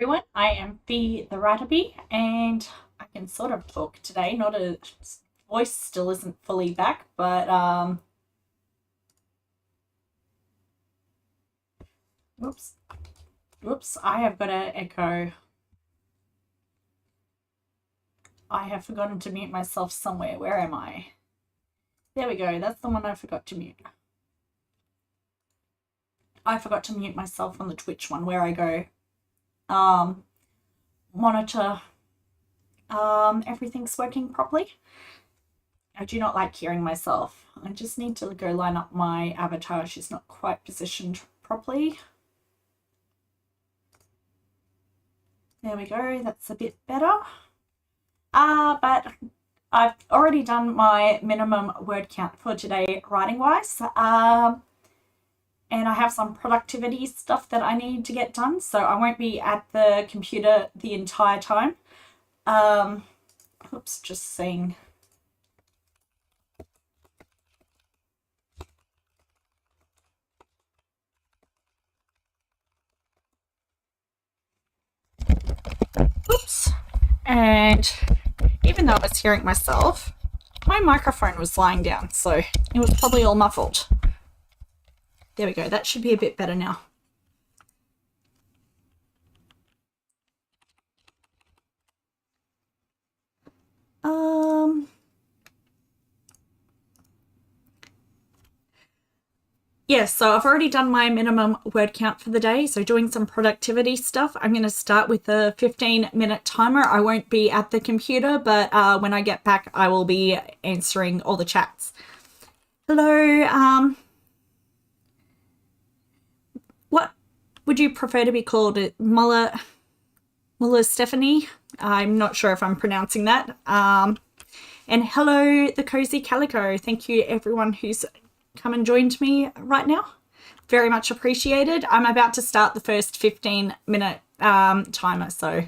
Everyone. I am Fee the Writer Bee, and I can sort of talk today. Not a voice still isn't fully back, but whoops, whoops. I have got an echo. I have forgotten to mute myself somewhere. Where am I? There we go. That's the one I forgot to mute. I forgot to mute myself on the Twitch one where I go monitor everything's working properly. I do not like hearing myself. I just need to go line up my avatar. She's not quite positioned properly. There we go. That's a bit better. But I've already done my minimum word count for today writing wise. And I have some productivity stuff that I need to get done, so I won't be at the computer the entire time. Oops, just seeing. Oops. And even though I was hearing myself, my microphone was lying down, so it was probably all muffled. There we go. That should be a bit better now. Yeah, so I've already done my minimum word count for the day. So doing some productivity stuff. I'm going to start with a 15-minute timer. I won't be at the computer, but when I get back, I will be answering all the chats. Hello. What would you prefer to be called? Muller Stephanie? I'm not sure if I'm pronouncing that. And hello, the Cozy Calico. Thank you, everyone who's come and joined me right now. Very much appreciated. I'm about to start the first 15-minute timer, so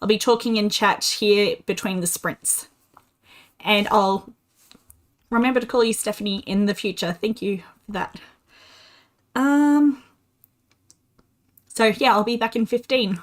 I'll be talking in chat here between the sprints. And I'll remember to call you Stephanie in the future. Thank you for that. So yeah, I'll be back in 15.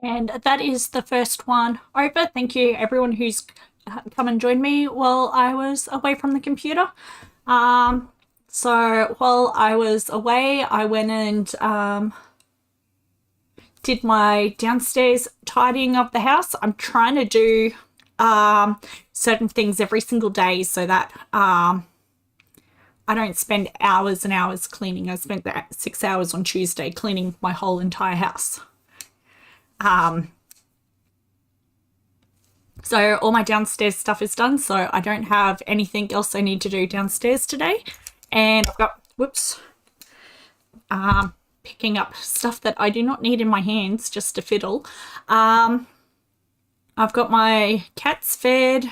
And that is the first one over. Thank you, everyone who's come and joined me while I was away from the computer. So while I was away, I went and did my downstairs tidying of the house. I'm trying to do certain things every single day so that I don't spend hours and hours cleaning. I spent that 6 hours on Tuesday cleaning my whole entire house. So all my downstairs stuff is done, so I don't have anything else I need to do downstairs today. And I've got, whoops, picking up stuff that I do not need in my hands just to fiddle. I've got my cats fed,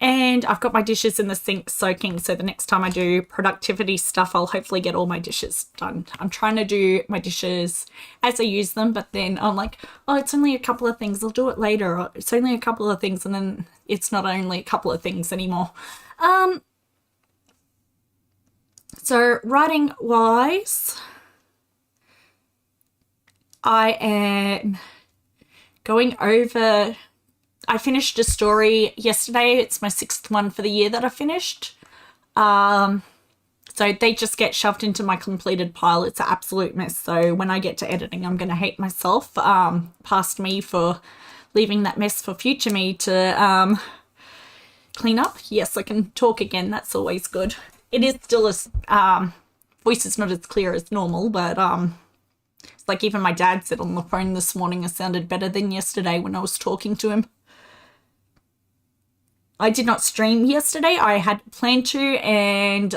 and I've got my dishes in the sink soaking, so the next time I do productivity stuff, I'll hopefully get all my dishes done. I'm trying to do my dishes as I use them, but then I'm like, oh, it's only a couple of things, I'll do it later. Or, it's only a couple of things, and then it's not only a couple of things anymore. So writing wise, I am going over. I finished a story yesterday. It's my 6th one for the year that I finished. So they just get shoved into my completed pile. It's an absolute mess. So when I get to editing, I'm going to hate myself, past me, for leaving that mess for future me to clean up. Yes, I can talk again. That's always good. It is still voice is not as clear as normal, but it's like even my dad said on the phone this morning I sounded better than yesterday when I was talking to him. I did not stream yesterday. I had planned to, and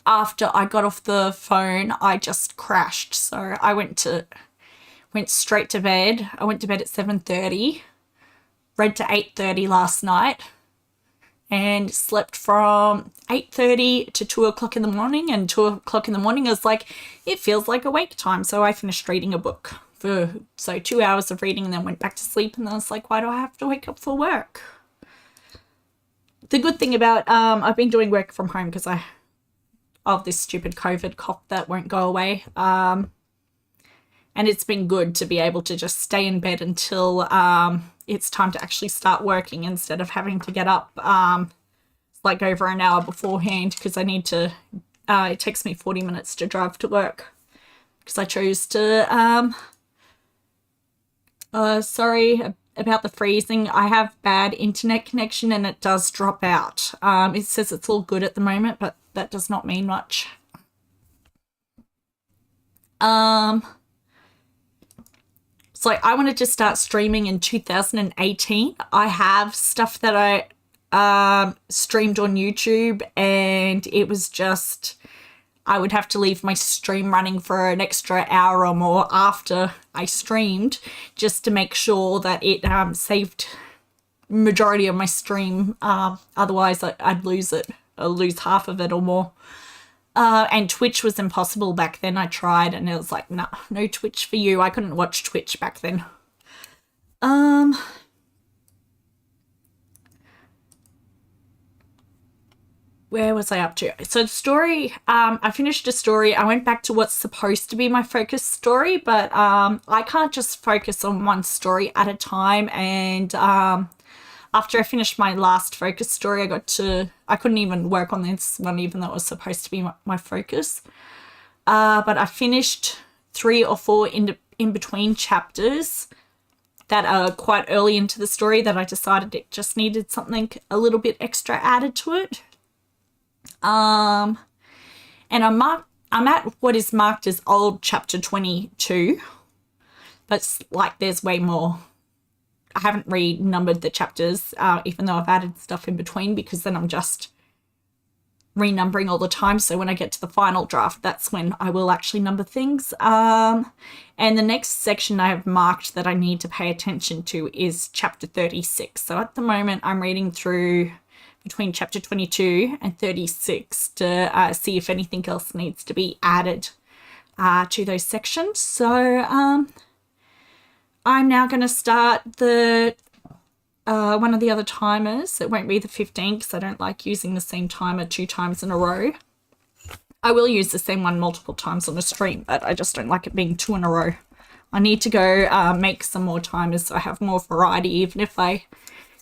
after I got off the phone, I just crashed. So I went straight to bed. I went to bed at 7:30, read to 8:30 last night, and slept from 8:30 to 2 o'clock in the morning. And 2 o'clock in the morning is like, it feels like awake time. So I finished reading a book for 2 hours of reading, and then went back to sleep. And then I was like, why do I have to wake up for work? The good thing about I've been doing work from home because of this stupid COVID cough that won't go away. And it's been good to be able to just stay in bed until it's time to actually start working instead of having to get up like over an hour beforehand, because I need to, it takes me 40 minutes to drive to work because I chose to, sorry about the freezing. I have bad internet connection and it does drop out. It says it's all good at the moment, but that does not mean much. So I wanted to start streaming in 2018. I have stuff that I streamed on YouTube, and it was just, I would have to leave my stream running for an extra hour or more after I streamed just to make sure that it saved majority of my stream. Otherwise I'd lose it. I'll lose half of it or more. And Twitch was impossible back then. I tried and it was like, no Twitch for you. I couldn't watch Twitch back then. Where was I up to? So the story, I finished a story. I went back to what's supposed to be my focus story, but I can't just focus on one story at a time. And after I finished my last focus story, I couldn't even work on this one, even though it was supposed to be my focus. But I finished 3 or 4 in between chapters that are quite early into the story that I decided it just needed something a little bit extra added to it. And I'm at what is marked as old chapter 22, but like there's way more. I haven't renumbered the chapters, even though I've added stuff in between, because then I'm just renumbering all the time. So when I get to the final draft, that's when I will actually number things. And the next section I have marked that I need to pay attention to is chapter 36. So at the moment I'm reading through between chapter 22 and 36 to see if anything else needs to be added to those sections. So I'm now going to start the one of the other timers. It won't be the 15 because I don't like using the same timer 2 times in a row. I will use the same one multiple times on a stream, but I just don't like it being 2 in a row. I need to go make some more timers so I have more variety, even if I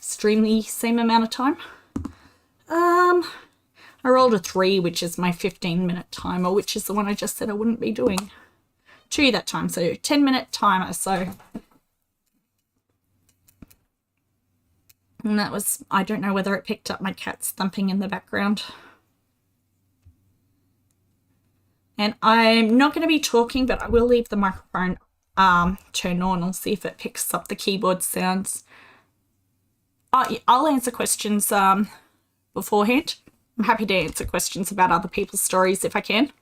stream the same amount of time. I rolled a 3, which is my 15-minute timer, which is the one I just said I wouldn't be doing 2 that time. So 10-minute timer. So, and that was, I don't know whether it picked up my cats thumping in the background. And I'm not going to be talking, but I will leave the microphone turned on. I'll see if it picks up the keyboard sounds. I'll answer questions beforehand. I'm happy to answer questions about other people's stories if I can.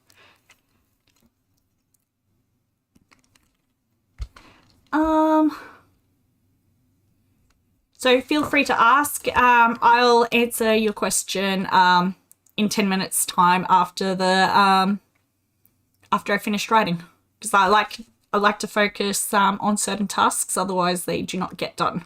So feel free to ask. I'll answer your question in 10 minutes time after the after I finished writing, because I like to focus on certain tasks, otherwise they do not get done.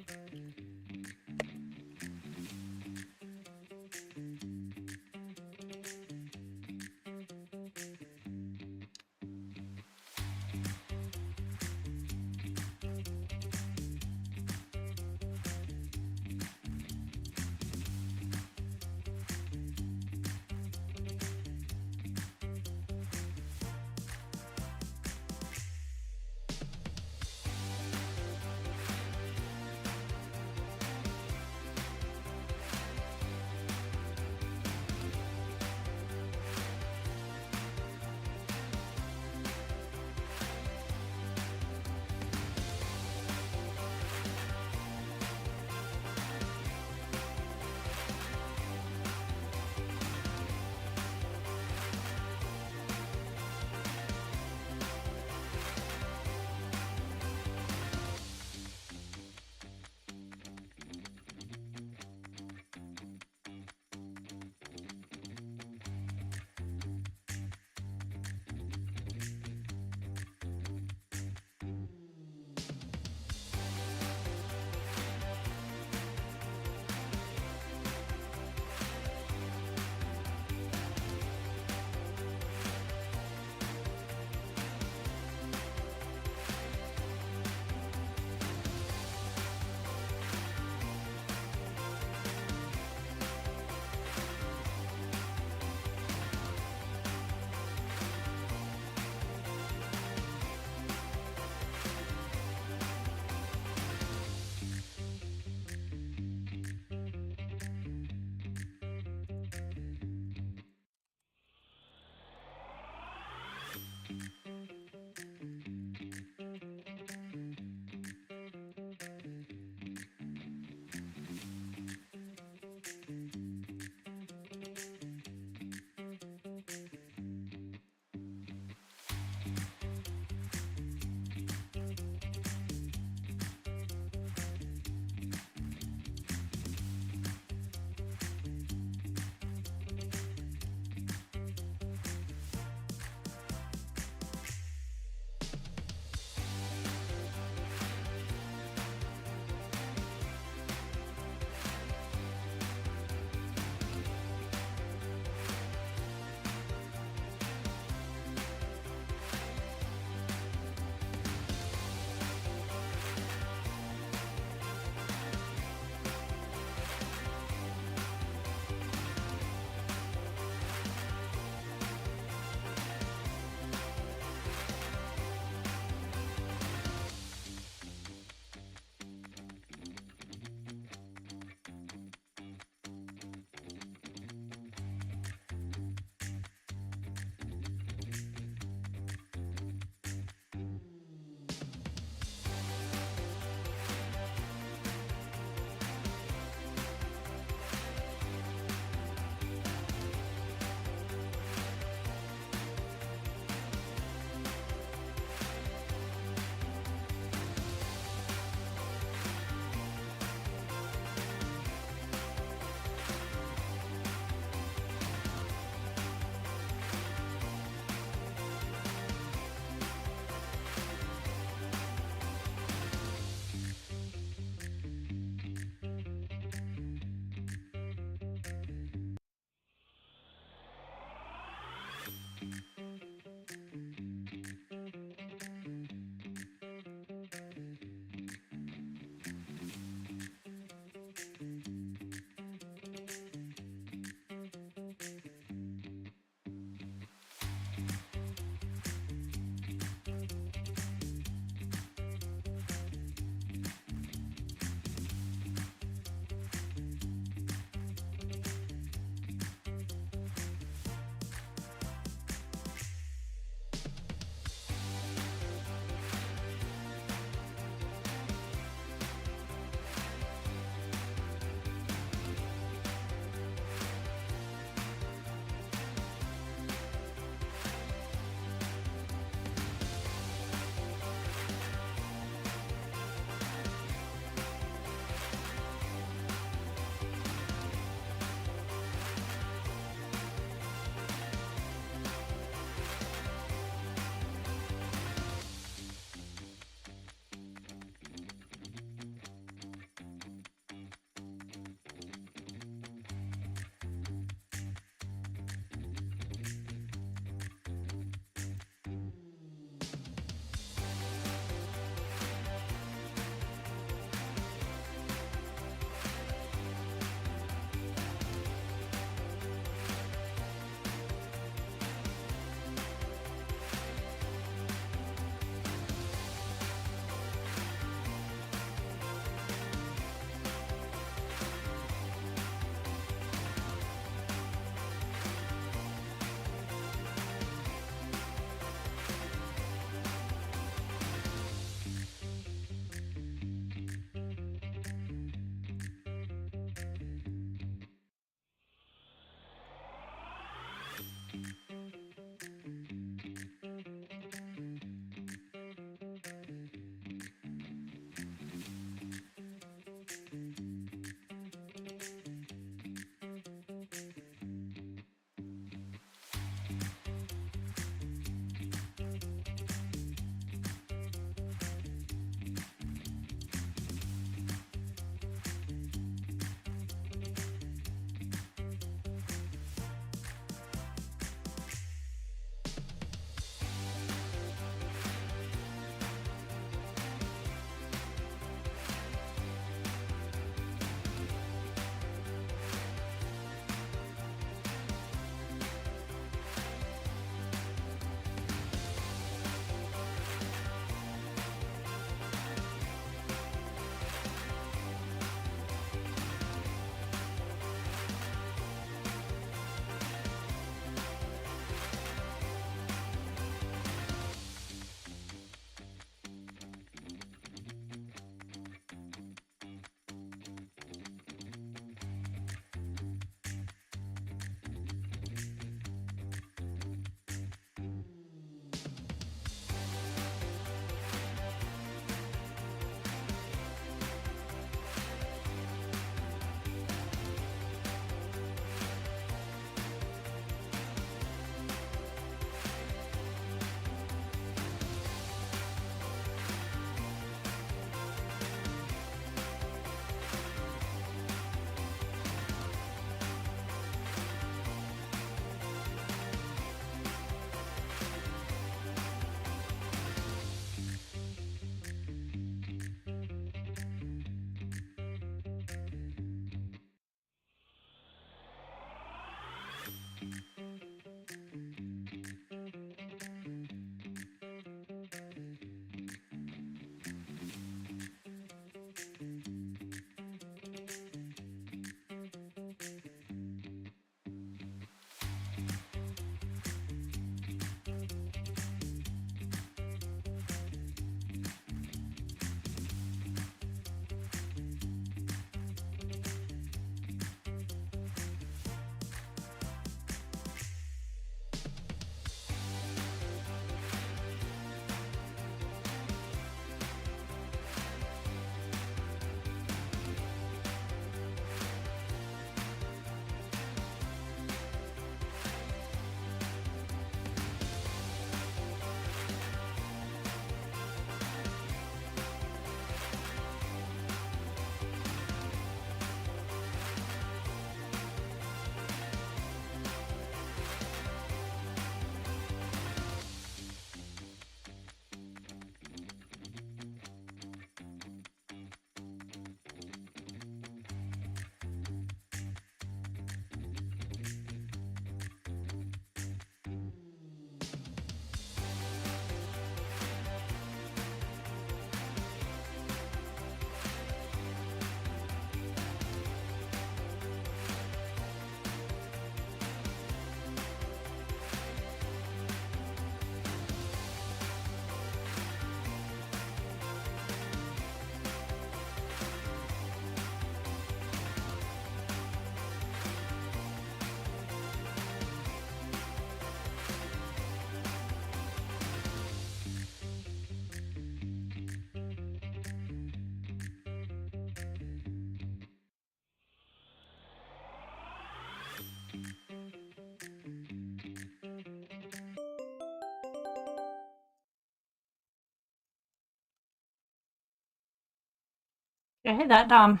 Okay, that 10,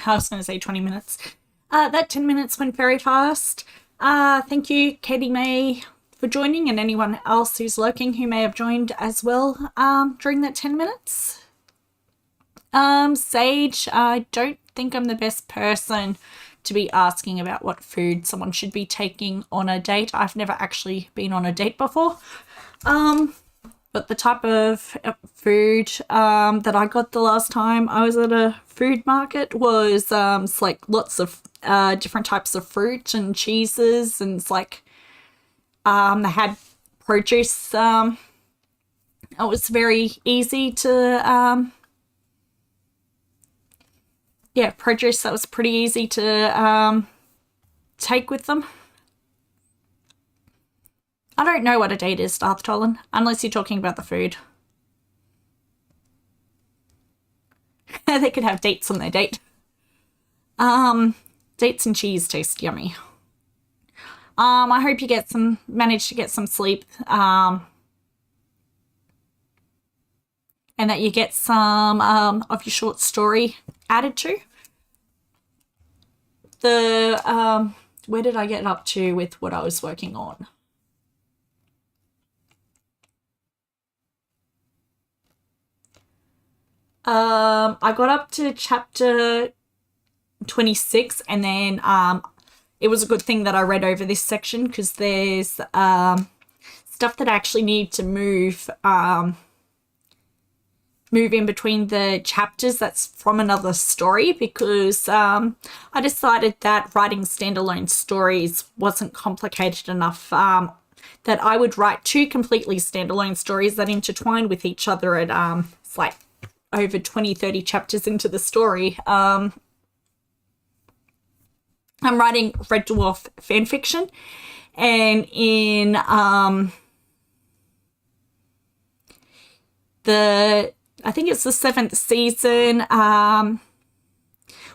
I was going to say 20 minutes. That 10 minutes went very fast. Thank you, Katie May, for joining, and anyone else who's lurking who may have joined as well during that 10 minutes. Sage, I don't think I'm the best person to be asking about what food someone should be taking on a date. I've never actually been on a date before. But the type of food that I got the last time I was at a food market was it's like lots of different types of fruit and cheeses, and it's like they had produce. It was very easy to produce that was pretty easy to take with them. I don't know what a date is, Darth Tolan, unless you're talking about the food. They could have dates on their date. Dates and cheese taste yummy. I hope you manage to get some sleep, and that you get some of your short story added to. Where did I get up to with what I was working on? I got up to chapter 26, and then it was a good thing that I read over this section because there's stuff that I actually need to move in between the chapters that's from another story, because I decided that writing standalone stories wasn't complicated enough, that I would write two completely standalone stories that intertwine with each other at it's like over 20-30 chapters into the story. I'm writing Red Dwarf fanfiction, and in I think it's the 7th season,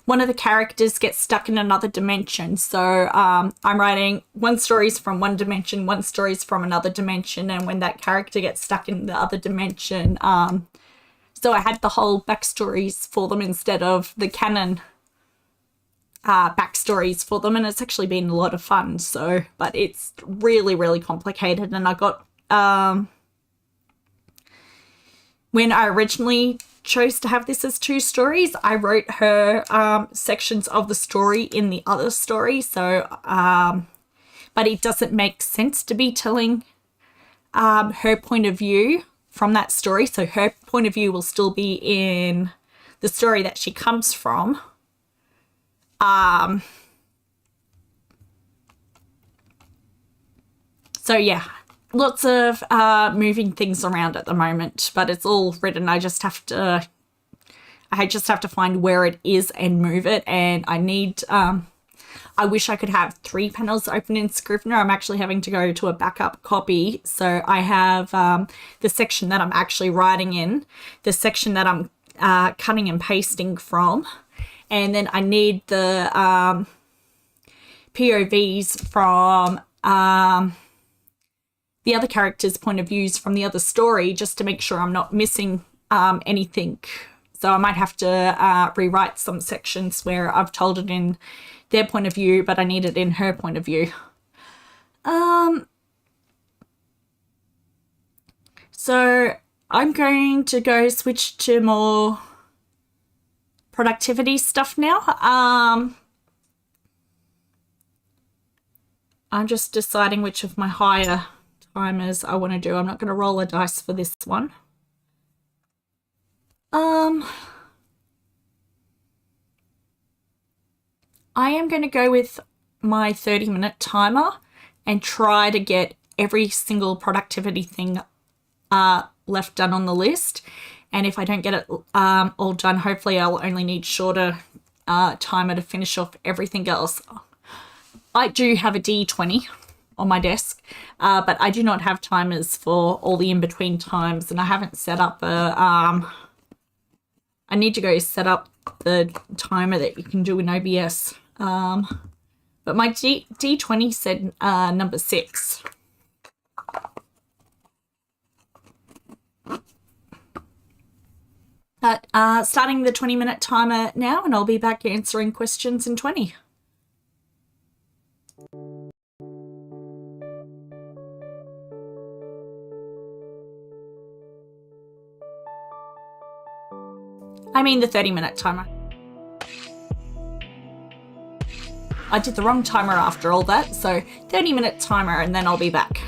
one of the characters gets stuck in another dimension. So I'm writing one story's from one dimension, one story's from another dimension, and when that character gets stuck in the other dimension, so I had the whole backstories for them instead of the canon backstories for them, and it's actually been a lot of fun. So, but it's really, really complicated, and I got when I originally chose to have this as two stories, I wrote her sections of the story in the other story. So, but it doesn't make sense to be telling her point of view from that story. So her point of view will still be in the story that she comes from. So yeah, lots of moving things around at the moment, but it's all written. I just have to find where it is and move it. And I need, I wish I could have 3 panels open in Scrivener. I'm actually having to go to a backup copy. So I have the section that I'm actually writing in, the section that I'm cutting and pasting from, and then I need the POVs from the other characters' point of views from the other story, just to make sure I'm not missing anything. So I might have to rewrite some sections where I've told it in their point of view, but I need it in her point of view. So I'm going to go switch to more productivity stuff now. I'm just deciding which of my higher timers I want to do. I'm not going to roll a dice for this one. I am going to go with my 30-minute timer and try to get every single productivity thing left done on the list. And if I don't get it all done, hopefully I'll only need shorter timer to finish off everything else. I do have a D20 on my desk, but I do not have timers for all the in-between times, and I haven't set up a... I need to go set up the timer that you can do in OBS. But my D20 said number 6. But starting the 20-minute timer now, and I'll be back answering questions in 20. I mean the 30-minute timer. I did the wrong timer after all that, so 30-minute timer and then I'll be back.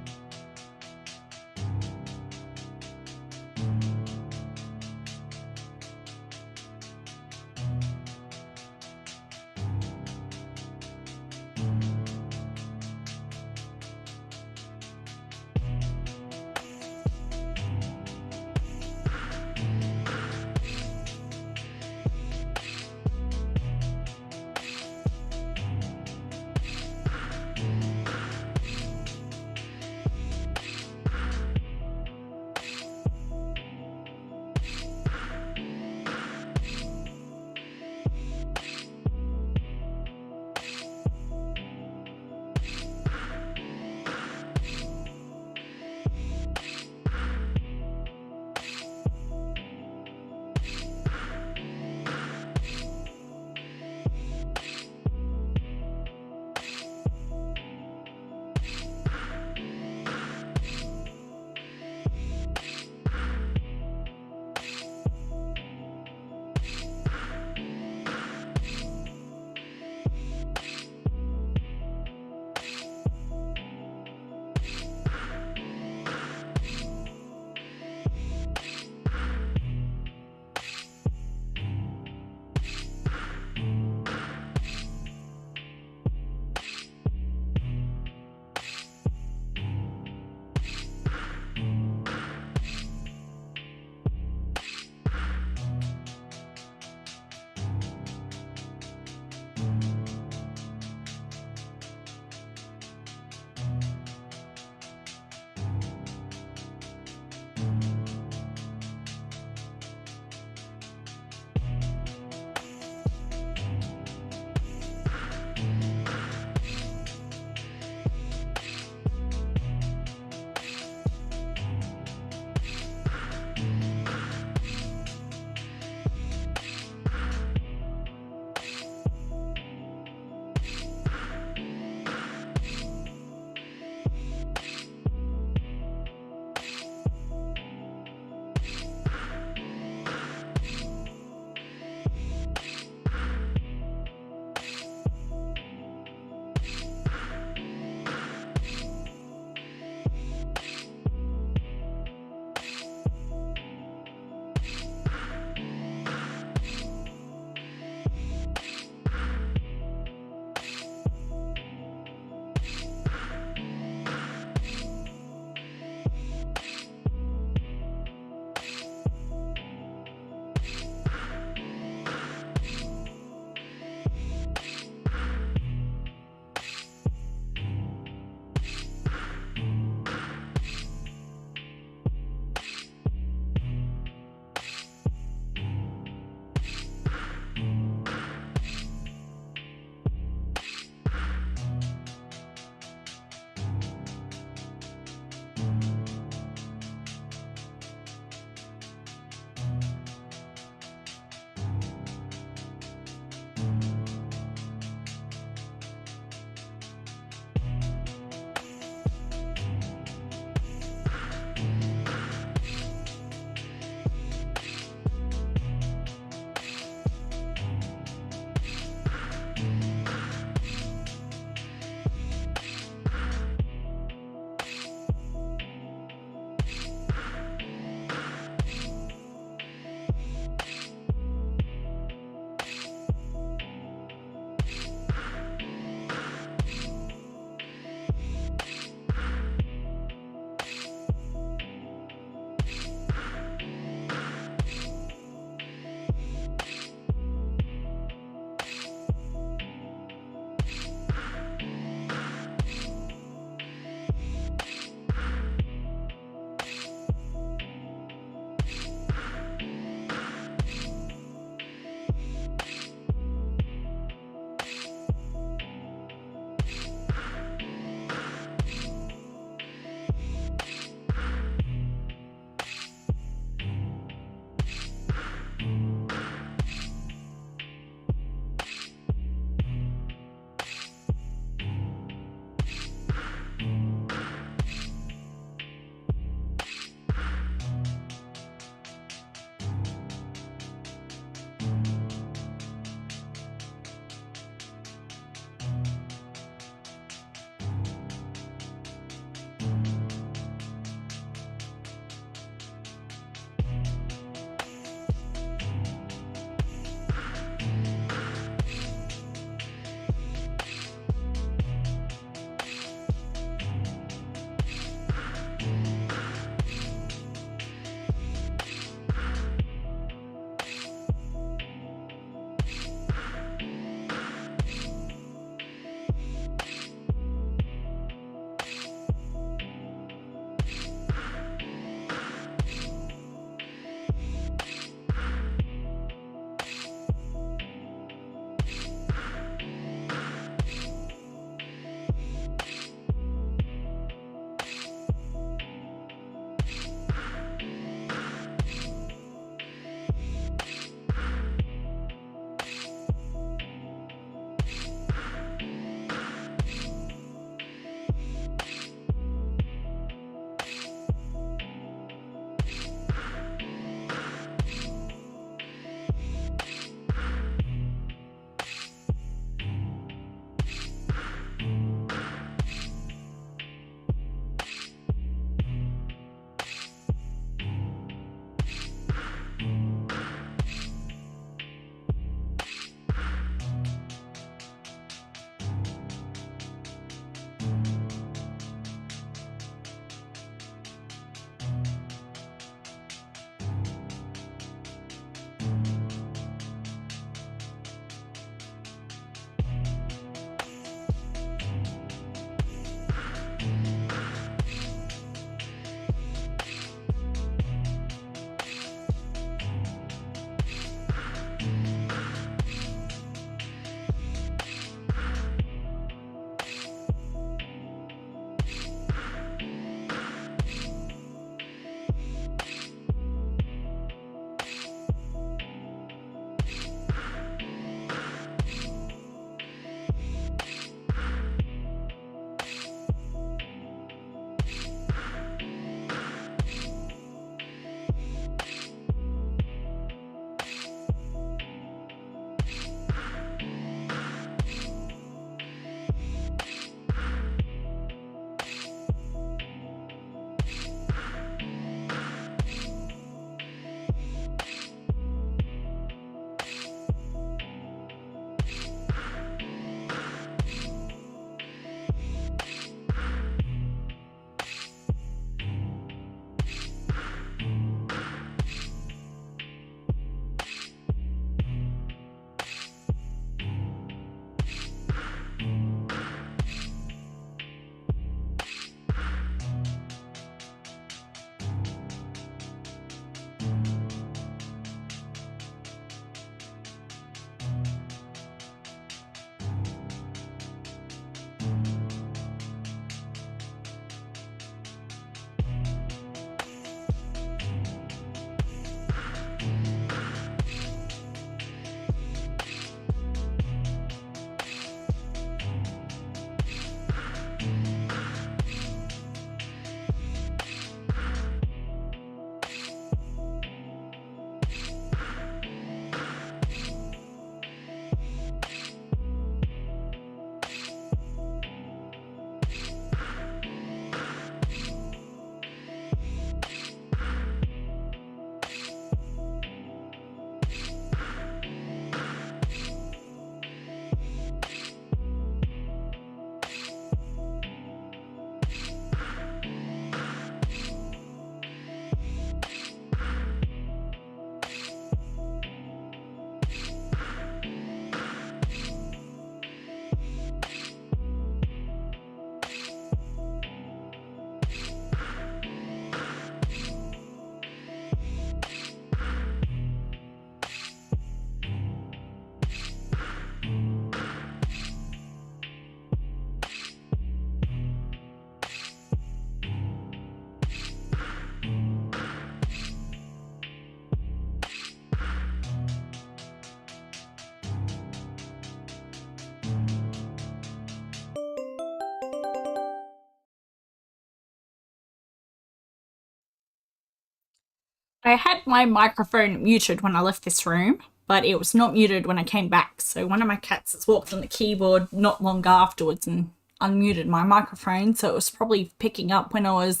I had my microphone muted when I left this room, but it was not muted when I came back. So one of my cats has walked on the keyboard not long afterwards and unmuted my microphone. So it was probably picking up when I was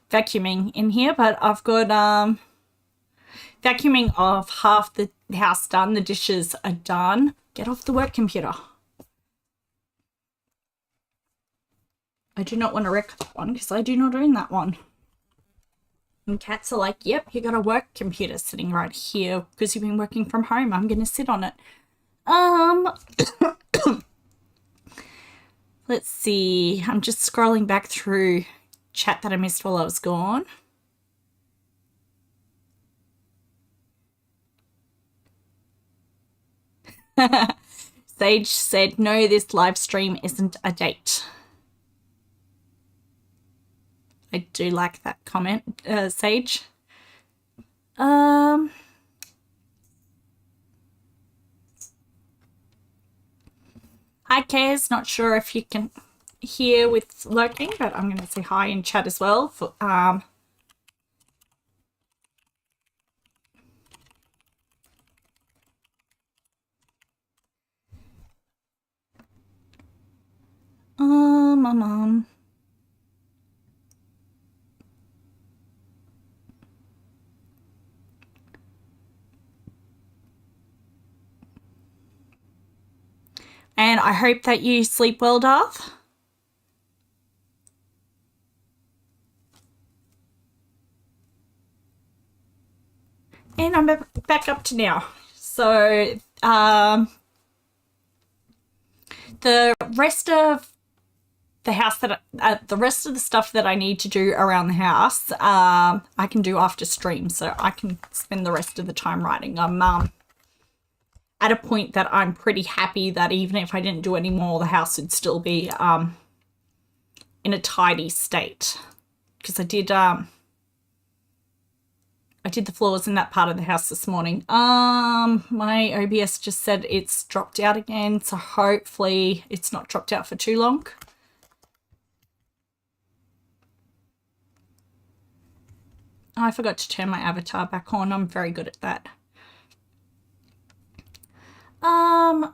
vacuuming in here. But I've got vacuuming of half the house done. The dishes are done. Get off the work computer. I do not want to wreck that one because I do not own that one. And cats are like, yep, you got a work computer sitting right here because you've been working from home. I'm going to sit on it. Let's see. I'm just scrolling back through chat that I missed while I was gone. Sage said, no, this live stream isn't a date. I do like that comment, Sage. Hi, Kaz. Not sure if you can hear with lurking, but I'm going to say hi in chat as well. For my mom. And I hope that you sleep well, Darth. And I'm back up to now. So, the rest of the house that the rest of the stuff that I need to do around the house, I can do after stream, so I can spend the rest of the time writing. I'm at a point that I'm pretty happy that even if I didn't do any more, the house would still be in a tidy state, because I did the floors in that part of the house this morning. My OBS just said it's dropped out again, so hopefully it's not dropped out for too long. I forgot to turn my avatar back on. I'm very good at that.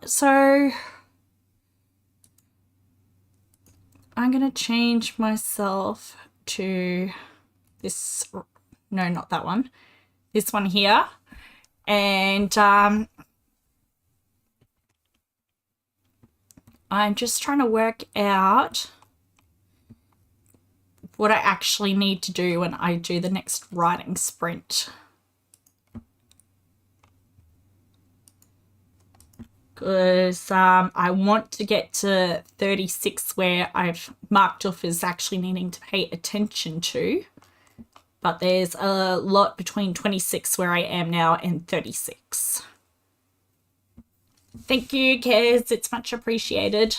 So I'm gonna change myself to this. No, not that one. This one here. And I'm just trying to work out what I actually need to do when I do the next writing sprint. Because I want to get to 36 where I've marked off as actually needing to pay attention to. But there's a lot between 26 where I am now and 36. Thank you, Kez. It's much appreciated.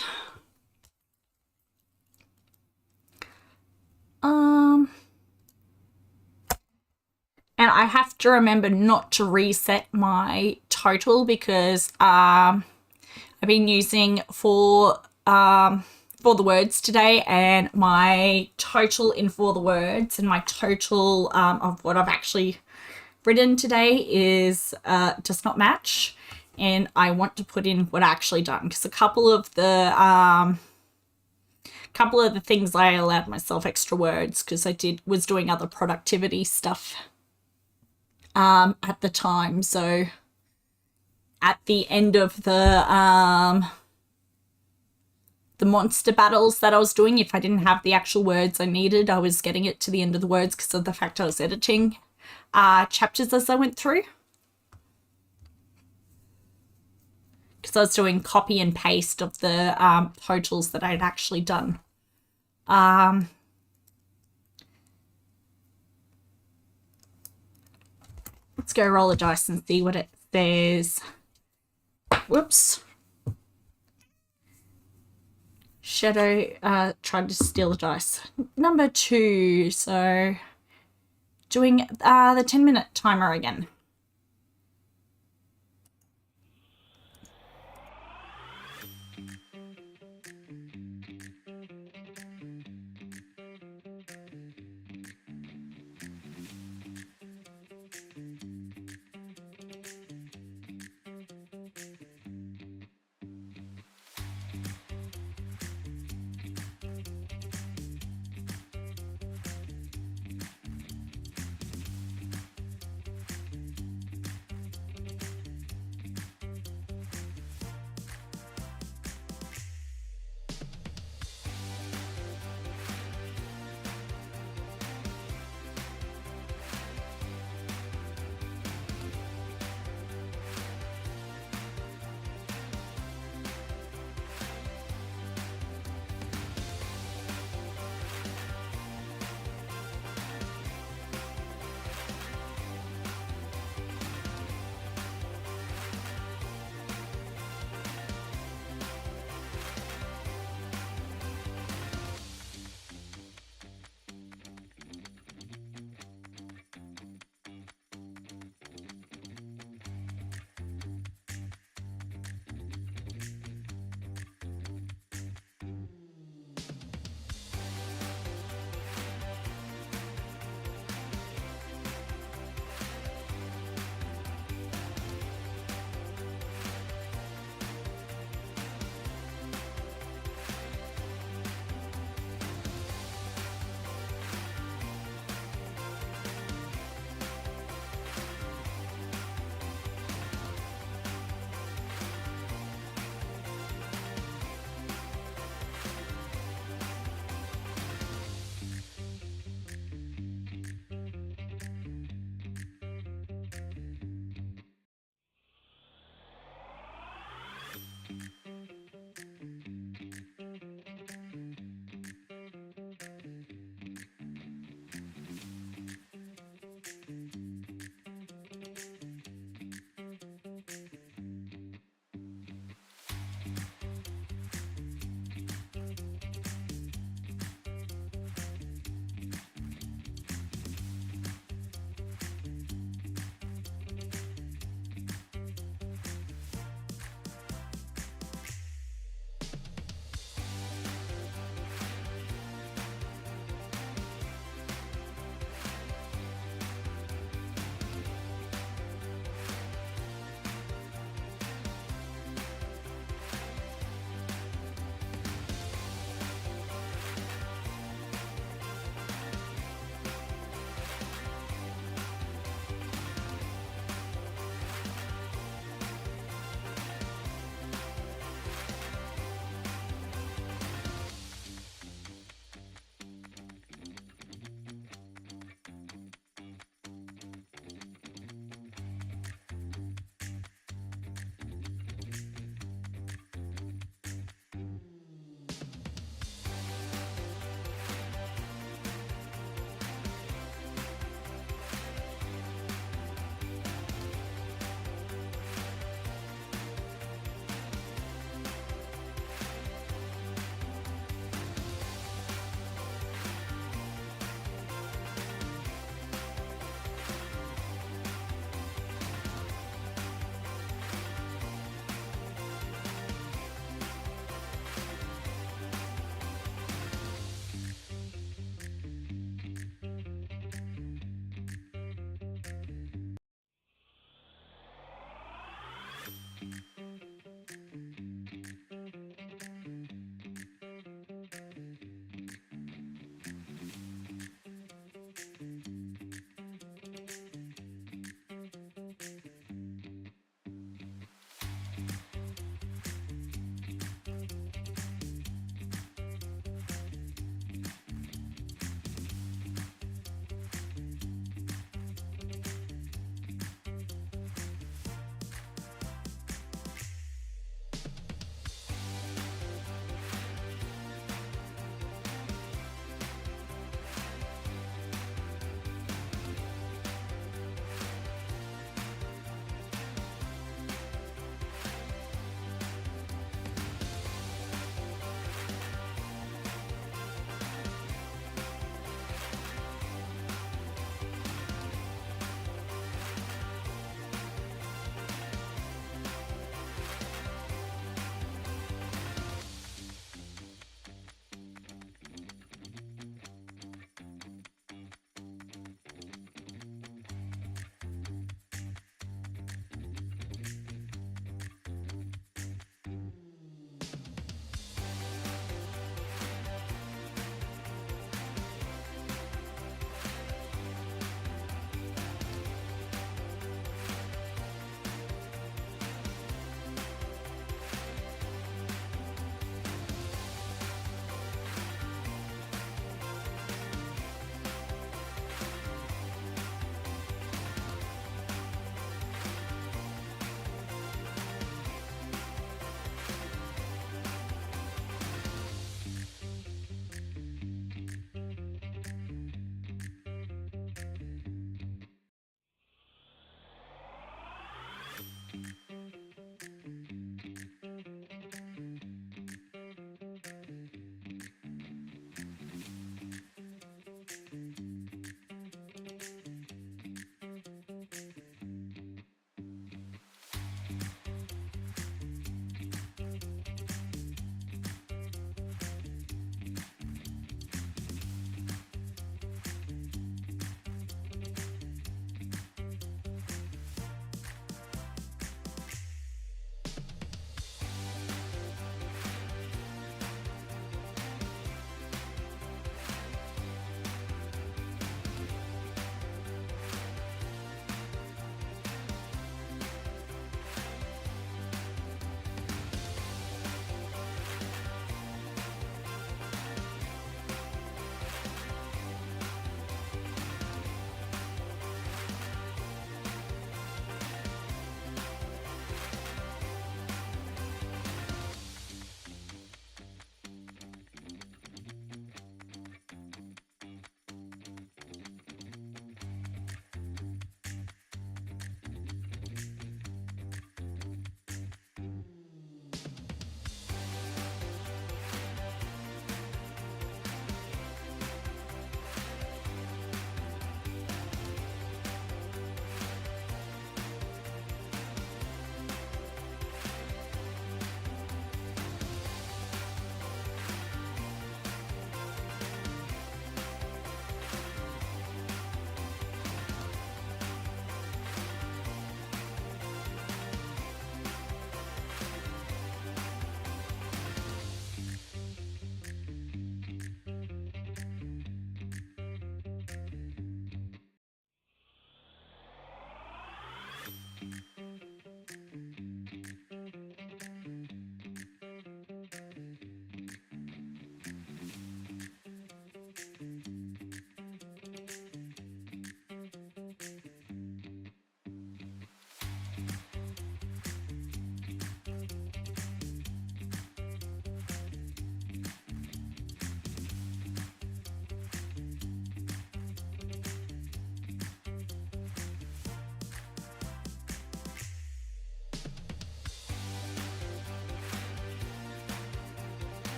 And I have to remember not to reset my total because I've been using for the words today, and my total in for the words and my total of what I've actually written today is does not match, and I want to put in what I actually done, because a couple of the things I allowed myself extra words because I was doing other productivity stuff at the time. So at the end of the monster battles that I was doing, if I didn't have the actual words I needed, I was getting it to the end of the words because of the fact I was editing chapters as I went through. Because I was doing copy and paste of the totals that I'd actually done. Let's go roll a dice and see what it says. Whoops. Shadow tried to steal the dice. Number 2. So doing the 10-minute timer again.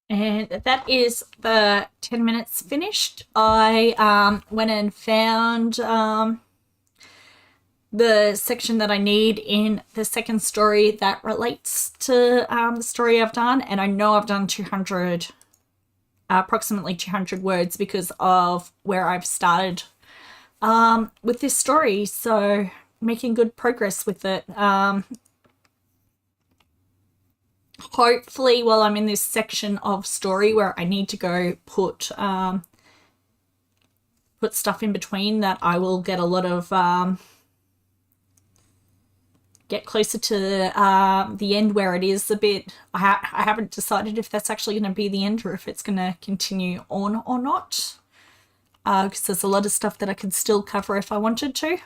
And that is the 10 minutes finished. I went and found the section that I need in the second story that relates to the story I've done. And I know I've done 200, approximately 200 words because of where I've started with this story. So making good progress with it. Hopefully while I'm in this section of story where I need to go put stuff in between, that I will get a lot of get closer to the end where it is a bit. I haven't decided if that's actually going to be the end or if it's going to continue on or not, because there's a lot of stuff that I could still cover if I wanted to.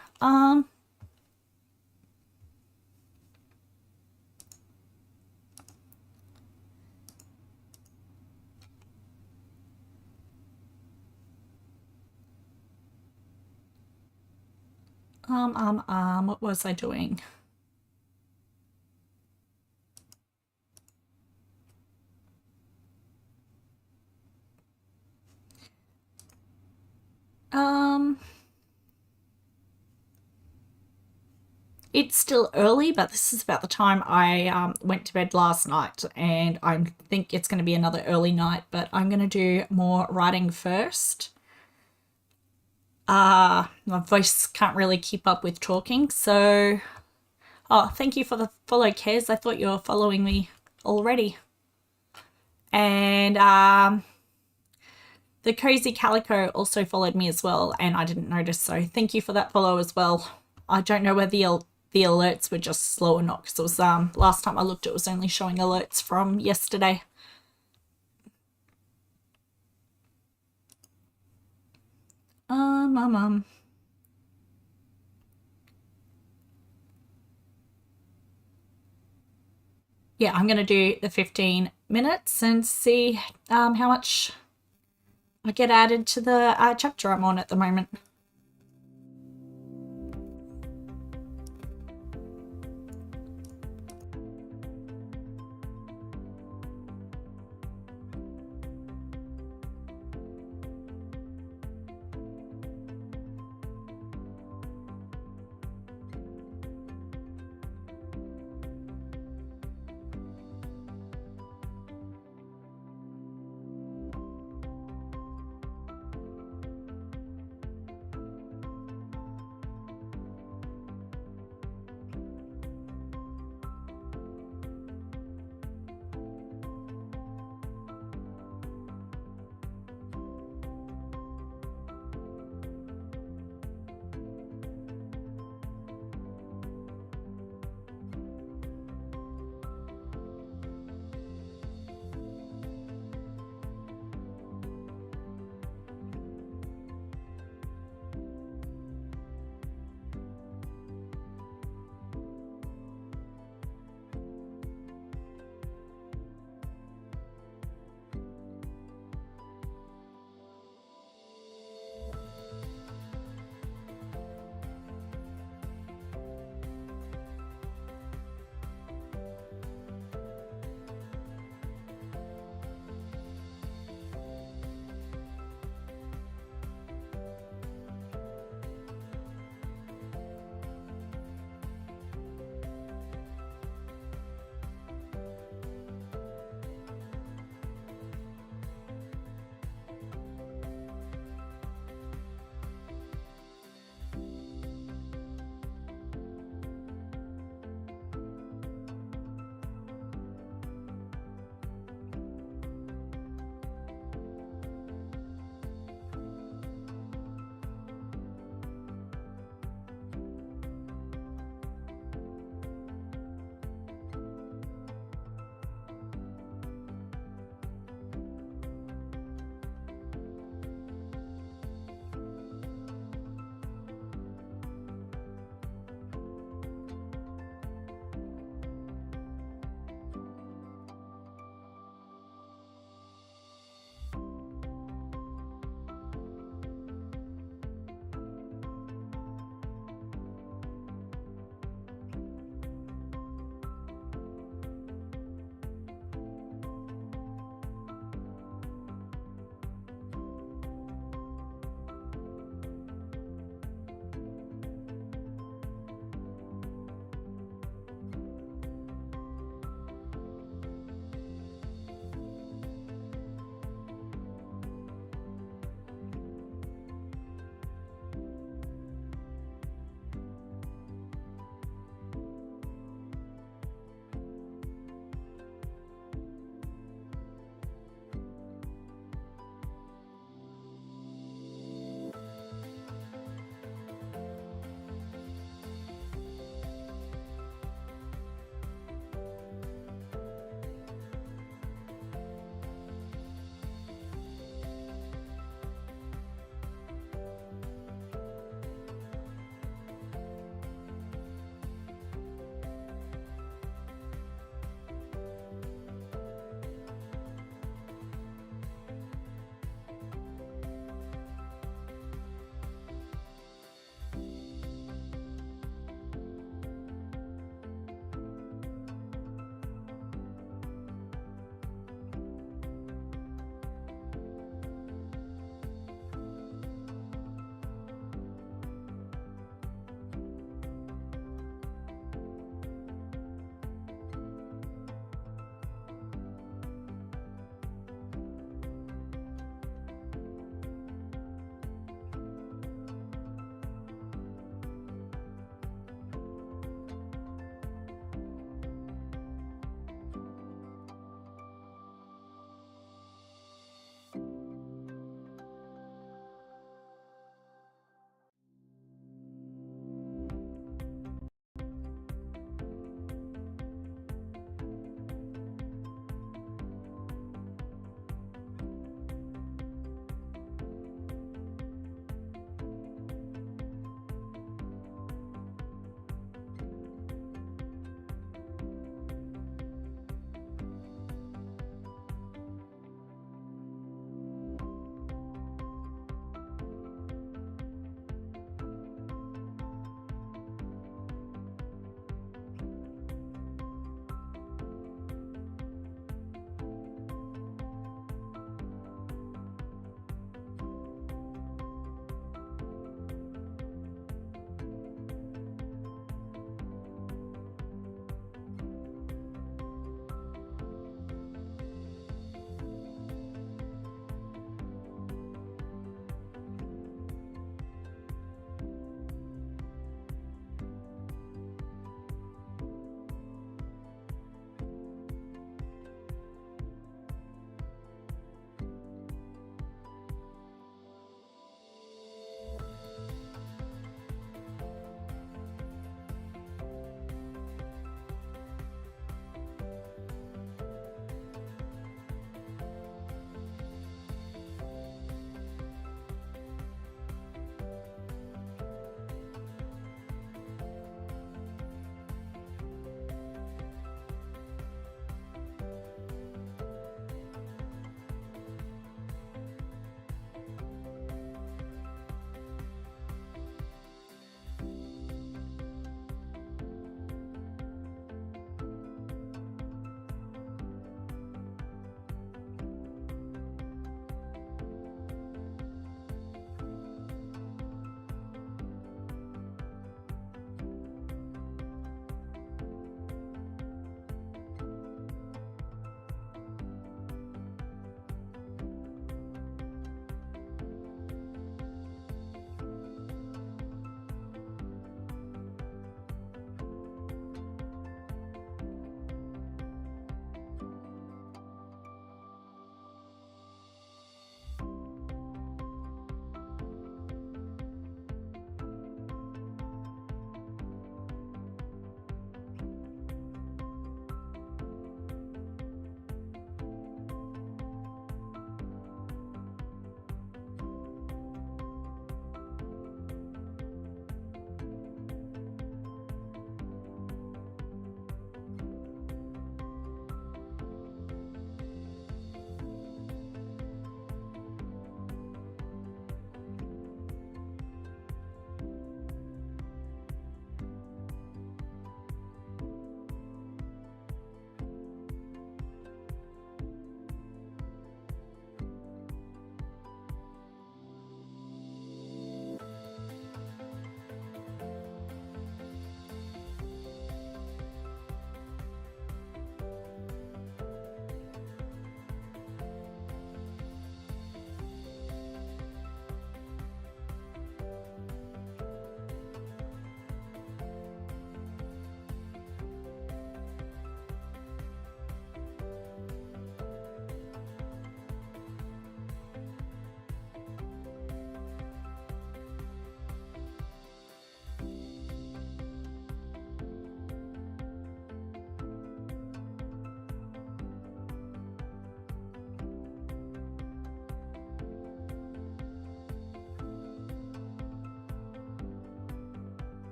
What was I doing? It's still early, but this is about the time I went to bed last night, and I think it's going to be another early night, but I'm going to do more writing first. My voice can't really keep up with talking, so... Oh, thank you for the follow, Kez. I thought you were following me already. And the Cozy Calico also followed me as well, and I didn't notice, so thank you for that follow as well. I don't know whether the alerts were just slow or not, because it was last time I looked it was only showing alerts from yesterday. Yeah, I'm gonna do the 15 minutes and see how much I get added to the chapter I'm on at the moment.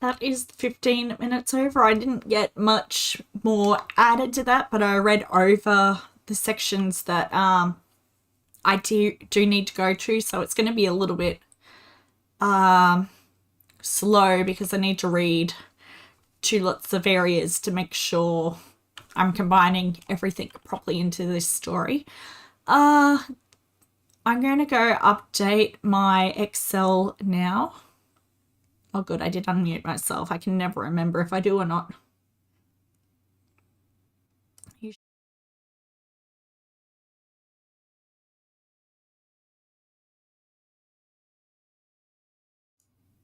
that is 15 minutes over. I didn't get much more added to that, but I read over the sections that I do need to go to, so it's going to be a little bit slow because I need to read two lots of areas to make sure I'm combining everything properly into this story. I'm going to go update my Excel now. Oh good, I did unmute myself. I can never remember if I do or not.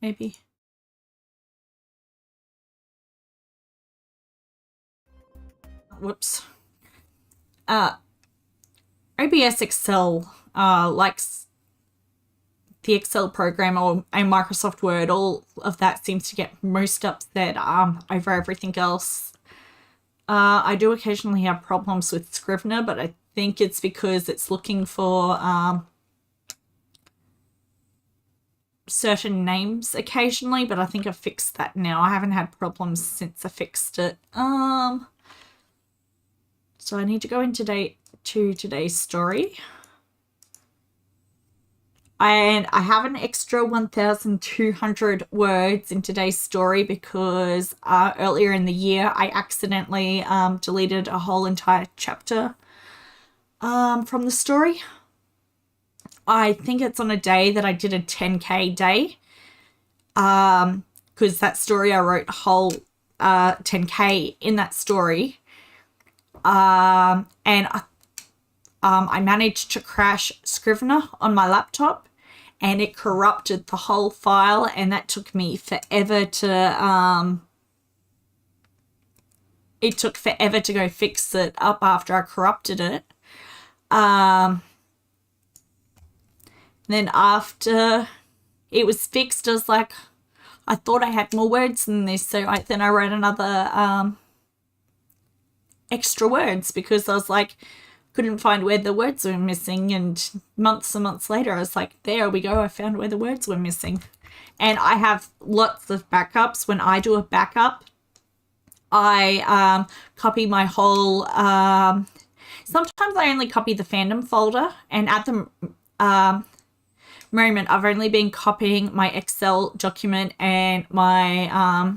Maybe. Whoops. OBS Excel likes the Excel program or a Microsoft Word, all of that seems to get most upset over everything else. I do occasionally have problems with Scrivener, but I think it's because it's looking for certain names occasionally, but I think I've fixed that now. I haven't had problems since I fixed it. So I need to go into today's story. And I have an extra 1,200 words in today's story because earlier in the year I accidentally deleted a whole entire chapter from the story. I think it's on a day that I did a 10K day because that story I wrote a whole 10K in that story. And I managed to crash Scrivener on my laptop and it corrupted the whole file, and that took me forever to go fix it up after I corrupted it. Then after it was fixed, I was like, I thought I had more words than this, so then I wrote another extra words because I was like, couldn't find where the words were missing, and months and months later I was like, there we go, I found where the words were missing. And I have lots of backups. When I do a backup, I copy my whole sometimes I only copy the fandom folder, and at the moment I've only been copying my Excel document and my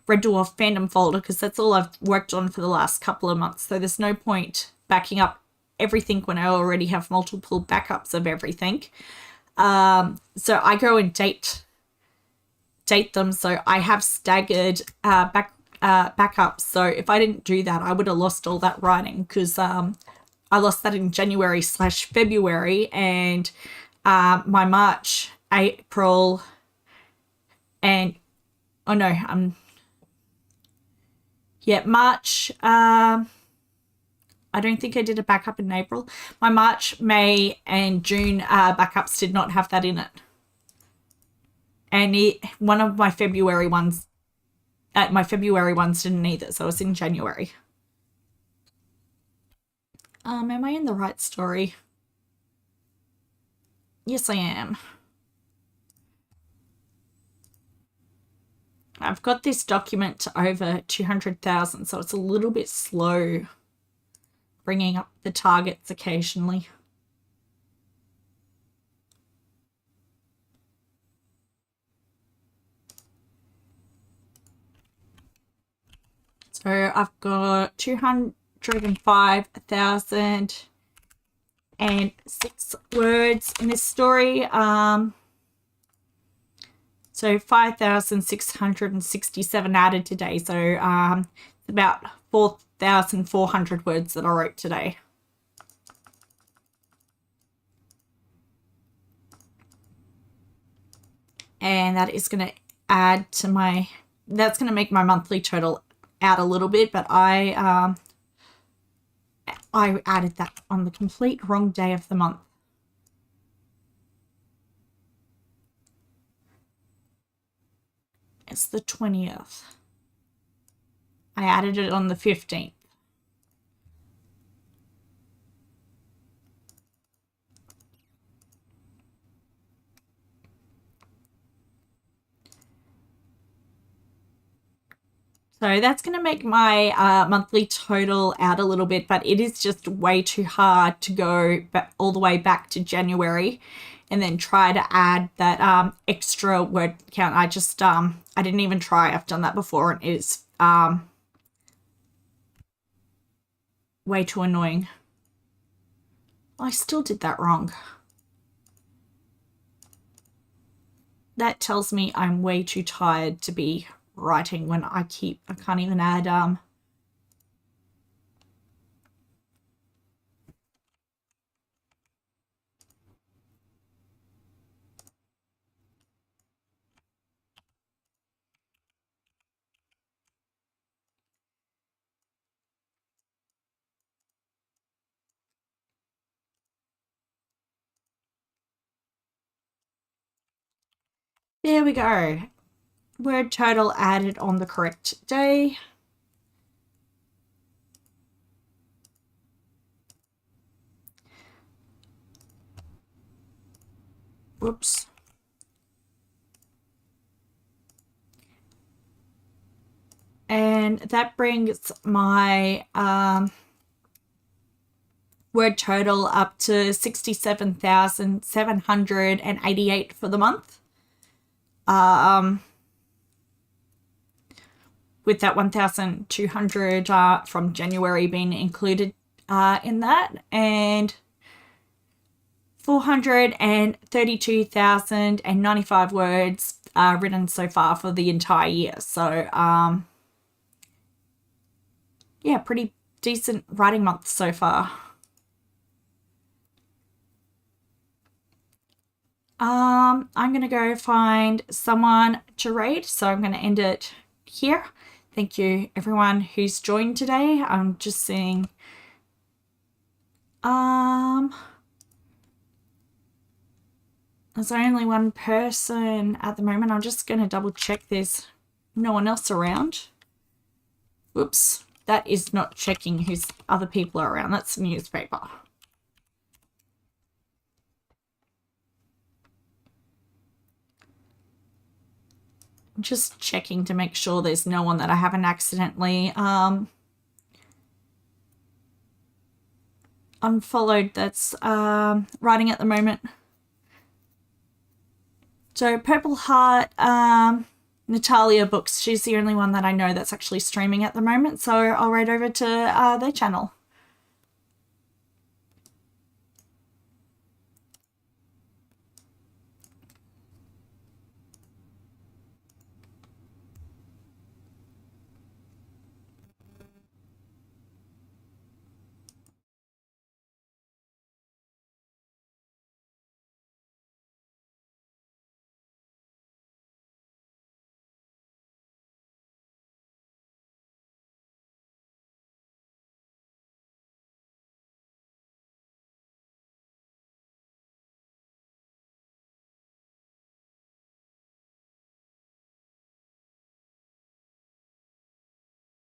Red Dwarf fandom folder because that's all I've worked on for the last couple of months. So there's no point backing up everything when I already have multiple backups of everything. So I go and date them. So I have staggered backups. So if I didn't do that, I would have lost all that writing because I lost that in January/February, and my March, April, and March. I don't think I did a backup in April. My March, May, and June backups did not have that in it. And one of my February ones didn't either, so it was in January. Am I in the right story? Yes, I am. I've got this document to over 200,000, so it's a little bit slow bringing up the targets occasionally. So I've got 205,006 words in this story. So 5,667 added today. So it's about 4,400 words that I wrote today. And that is going to add to that's going to make my monthly total out a little bit, but I added that on the complete wrong day of the month. It's the 20th. I added it on the 15th. So that's going to make my monthly total out a little bit, but it is just way too hard to go all the way back to January and then try to add that extra word count. I just, I didn't even try. I've done that before and it's way too annoying. I still did that wrong. That tells me I'm way too tired to be writing when I can't even add there we go. Word total added on the correct day. Whoops. And that brings my word total up to 67,788 for the month. With that 1,200 from January being included in that, and 432,095 words written so far for the entire year. So, yeah, pretty decent writing month so far. I'm going to go find someone to raid, so I'm going to end it here. Thank you everyone who's joined today. I'm just seeing there's only one person at the moment. I'm just going to double check there's no one else around. Whoops, that is not checking who's other people are around. That's the newspaper. Just checking to make sure there's no one that I haven't accidentally unfollowed that's writing at the moment. So Purple Heart, Natalia Books, she's the only one that I know that's actually streaming at the moment, so I'll write over to their channel.